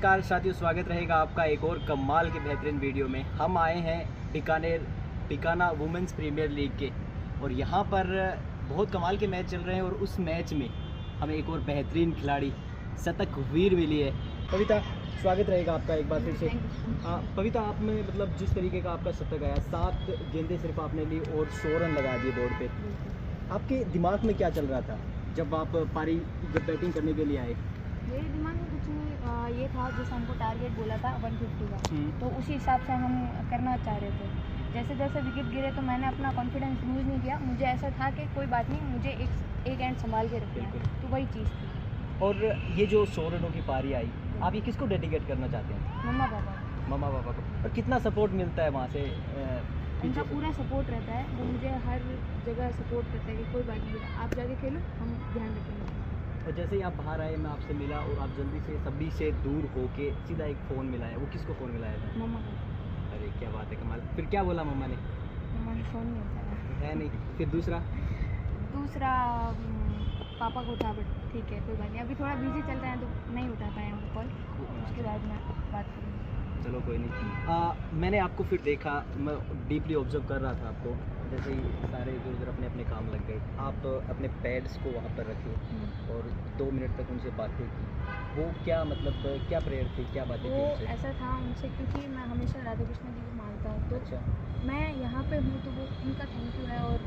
नमस्कार साथियों, स्वागत रहेगा आपका एक और कमाल के बेहतरीन वीडियो में। हम आए हैं बीकाना वुमेंस प्रीमियर लीग के, और यहाँ पर बहुत कमाल के मैच चल रहे हैं। और उस मैच में हमें एक और बेहतरीन खिलाड़ी शतक वीर मिली है। कविता, स्वागत रहेगा आपका एक बार फिर से। कविता, आप में मतलब जिस तरीके का आपका शतक आया, 7 गेंदें सिर्फ आपने ली और 100 रन लगा दिए बोर्ड पे, आपके दिमाग में क्या चल रहा था जब आप जब बैटिंग करने के लिए आए? मेरे दिमाग में कुछ नहीं, ये था जैसे हमको टारगेट बोला था 150 का, तो उसी हिसाब से हम करना चाह रहे थे। जैसे जैसे विकेट गिरे तो मैंने अपना कॉन्फिडेंस लूज़ नहीं किया। मुझे ऐसा था कि कोई बात नहीं, मुझे एक एंड संभाल के रखना है, तो वही चीज़ थी। और ये जो 100 रनों की पारी आई, आप ये किसको डेडिकेट करना चाहते हैं? मम्मा पापा। मम्मा पापा को। और कितना सपोर्ट मिलता है वहाँ से? उनका पूरा सपोर्ट रहता है, वो मुझे हर जगह सपोर्ट करता है कि कोई बात नहीं, आप जाके खेलो, हम ध्यान रखेंगे। और जैसे ही आप बाहर आए, मैं आपसे मिला और आप जल्दी से सभी से दूर होके सीधा एक फ़ोन मिलाया। वो किसको फ़ोन मिलाया था? मम्मा को। अरे क्या बात है, कमाल। फिर क्या बोला मम्मा ने? मम्मा ने फ़ोन नहीं उठाया है नहीं। फिर दूसरा पापा को उठा, बट ठीक है कोई बात नहीं, अभी थोड़ा बिजी चल रहे हैं तो नहीं उठा पाए हम कॉल। उसके बाद मैं बात करूँगी। चलो कोई नहीं। मैंने आपको फिर देखा, मैं डीपली ऑब्जर्व कर रहा था आपको। जैसे ही सारे इधर उधर अपने अपने काम लग गए, आप अपने पैड्स को वहाँ पर रखे और 2 मिनट तक उनसे बातें की। वो क्या मतलब क्या प्रेयर थी, क्या बातें थी वो उनसे? ऐसा था उनसे, क्योंकि मैं हमेशा राधा कृष्ण जी को मानता हूँ, तो अच्छा। मैं यहाँ पे हूँ तो वो उनका थैंक यू है। और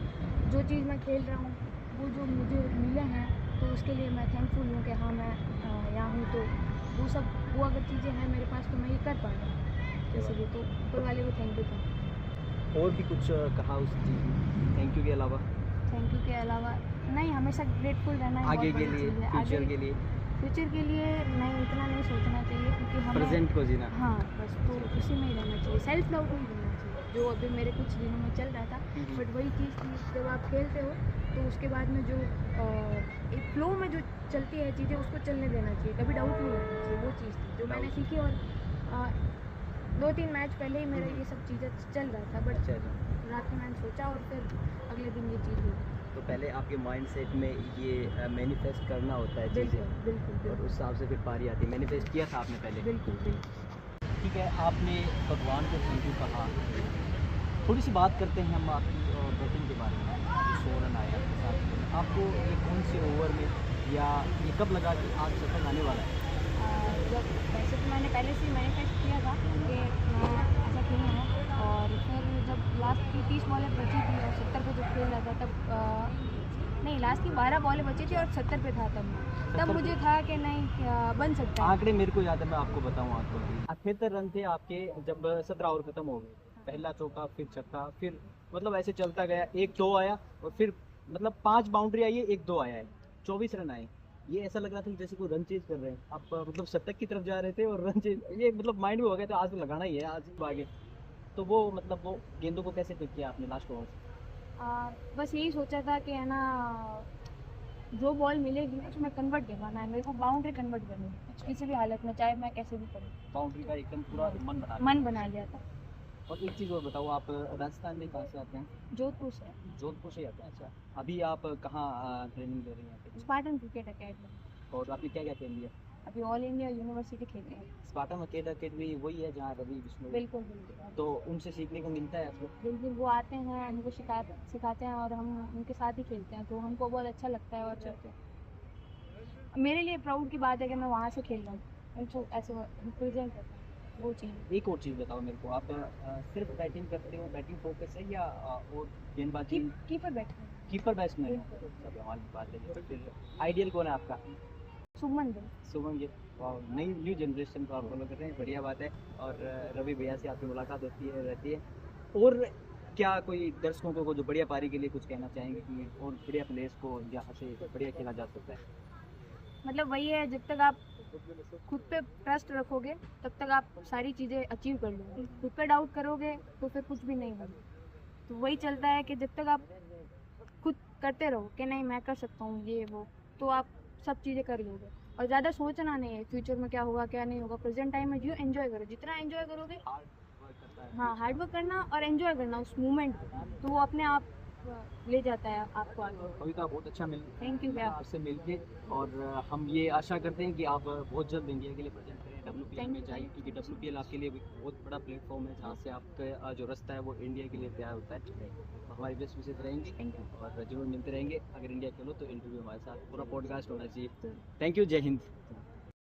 जो चीज़ मैं खेल रहा हूँ, वो जो मुझे मिले हैं, तो उसके लिए मैं थैंकफुल हूँ कि हाँ मैं यहाँ हूँ। तो वो अगर चीज़ें हैं मेरे पास तो मैं ये कर पा रहा हूँ, इसलिए तो ऊपर वाले को थैंक यू था। और भी कुछ कहा उस चीज़ में थैंक यू के अलावा? थैंक यू के अलावा नहीं, हमेशा ग्रेटफुल रहना ही आगे बहुत के बड़ी लिए, चीज़ है। फ्यूचर आगे के लिए, फ्यूचर के लिए नहीं, इतना नहीं सोचना चाहिए, क्योंकि हमें प्रेजेंट को जीना। हाँ बस, तो उसी में ही रहना चाहिए। सेल्फ डाउट नहीं रहना चाहिए, जो अभी मेरे कुछ दिनों में चल रहा था। बट वही चीज़ थी, जब आप खेलते हो तो उसके बाद में जो एक फ्लो में जो चलती है चीज़ें, उसको चलने देना चाहिए, कभी डाउट नहीं रहना चाहिए। वो चीज़ थी जो मैंने सीखी। और 2-3 मैच पहले ही मेरा ये सब चीज़ें चल रहा था, बट रात में मैंने सोचा और फिर अगले दिन ये चीज़ हुई। तो पहले आपके माइंडसेट में ये मैनिफेस्ट करना होता है बिल्कुल चीज़ें, बिल्कुल और उस हिसाब से फिर पारी आती है। मैनिफेस्ट किया था आपने पहले? बिल्कुल बिल्कुल। ठीक है, आपने भगवान को थैंक यू कहा। थोड़ी सी बात करते हैं हम आपकी बैटिंग के बारे में। जो 100 रन आए आपके साथ, आपको ये कौन से ओवर में, या ये कब लगा कि आज शतक आने वाला है? जब वैसे तो मैंने पहले से मैनिफेस्ट किया था कि मैं ऐसा खेलना है, और फिर जब लास्ट की 30 बॉलें बची थी और 70 पे जब खेल रहा था, तब नहीं, लास्ट की 12 बॉलें बची थी और 70 पे था तब मुझे था कि नहीं, बन सकता है। आंकड़े मेरे को याद है, मैं आपको बताऊं। आपको 78 रन थे आपके जब 17 ओवर खत्म हो गए। पहला चौका, फिर छक्का, फिर मतलब ऐसे चलता गया। 1-2 आया, और फिर मतलब 5 बाउंड्री आई है, 1-2 आया है, 24 रन आए। ये ऐसा लग रहा था कि जैसे कोई रन चेज कर रहे हैं आप, मतलब शतक की तरफ जा रहे थे और रन चेज, ये मतलब माइंड में हो गया था आज तो लगाना ही है, आज ही आगे। तो वो मतलब वो गेंदों को कैसे पिक किया आपने लास्ट ओवर? बस यही सोचा था कि है ना, जो बॉल मिलेगी उसमें कन्वर्ट करवाना है, मेरे को बाउंड्री कन्वर्ट करनी है किसी भी हालत में, चाहे मैं कैसे भी करूँ। बाउंड्री का एकदम पूरा मन बना लिया था। और एक चीज़ और बताओ, आप राजस्थान में कहाँ से आते हैं? जोधपुर से। जोधपुर से आते हैं। अच्छा, अभी आप कहाँ ट्रेनिंग ले रही हैं यहाँ पे? Spartan cricket academy. और आपने क्या क्या खेल लिया? अभी ऑल इंडिया यूनिवर्सिटी खेल रहे हैं। स्पार्टन अकेडमी वही है जहाँ रवि बिश्नोई? बिल्कुल बिल्कुल। तो उनसे सीखने को मिलता है आपको? बिल्कुल, वो आते हैं, हमको सिखाते हैं, और हम उनके साथ ही खेलते हैं, तो हमको बहुत अच्छा लगता है। और मेरे लिए प्राउड की बात है कि मैं वहाँ से खेल रहा हूँ, उनको ऐसे रिप्रेजेंट करता हूँ, वो चीज़। एक और चीज़ बताओ मेरे को, आप सिर्फ बैटिंग करते हो, बैटिंग फोकस है, या और गेंदबाजी? Keeper batsman. कीपर बैट्समैन हो? बिल्कुल। सब कमाल की बात है। तो फिर आइडियल कौन है आपका? शुभमन गिल। शुभम गिल। वाह, नई न्यू जनरेशन को आप फॉलो कर रहे हैं, बढ़िया बात है। और रवि भैया से आपकी मुलाकात होती है, रहती है। और क्या कोई दर्शकों को जो बढ़िया पारी के लिए कुछ कहना चाहेंगे कि और बढ़िया प्लेयर्स को जहाँ से बढ़िया खेला जा सकता है? मतलब वही है, जब तक आप खुद पे ट्रस्ट रखोगे तब तक आप सारी चीज़ें अचीव कर लोगे। खुद पे डाउट करोगे तो फिर कुछ भी नहीं होगा। तो वही चलता है कि जब तक आप खुद करते रहो कि नहीं मैं कर सकता हूँ ये वो, तो आप सब चीज़ें कर लोगे। और ज़्यादा सोचना नहीं है फ्यूचर में क्या होगा क्या नहीं होगा, प्रेजेंट टाइम में जियो, एंजॉय करो, जितना एंजॉय करोगे। हार्ड वर्क करता है। हाँ, हार्ड वर्क करना और एंजॉय करना उस मोमेंट को, तो वो अपने आप ले जाता है आपको आगे। कविता, बहुत अच्छा थैंक यू लगा भैया। आपसे मिलके। और हम ये आशा करते हैं कि आप बहुत जल्द इंडिया के लिए प्रेजेंट करें। WPL में जाइए, क्योंकि WPL आपके लिए भी बहुत बड़ा प्लेटफॉर्म है जहाँ से आपका जो रास्ता है वो इंडिया के लिए तैयार होता है। हमारी बेस्ट विशेष रहेंगी थैंक यू। और जरूर मिलते रहेंगे। अगर इंडिया खेलो तो इंटरव्यू हमारे साथ, पूरा पॉडकास्ट होना चाहिए। थैंक यू, जय हिंद।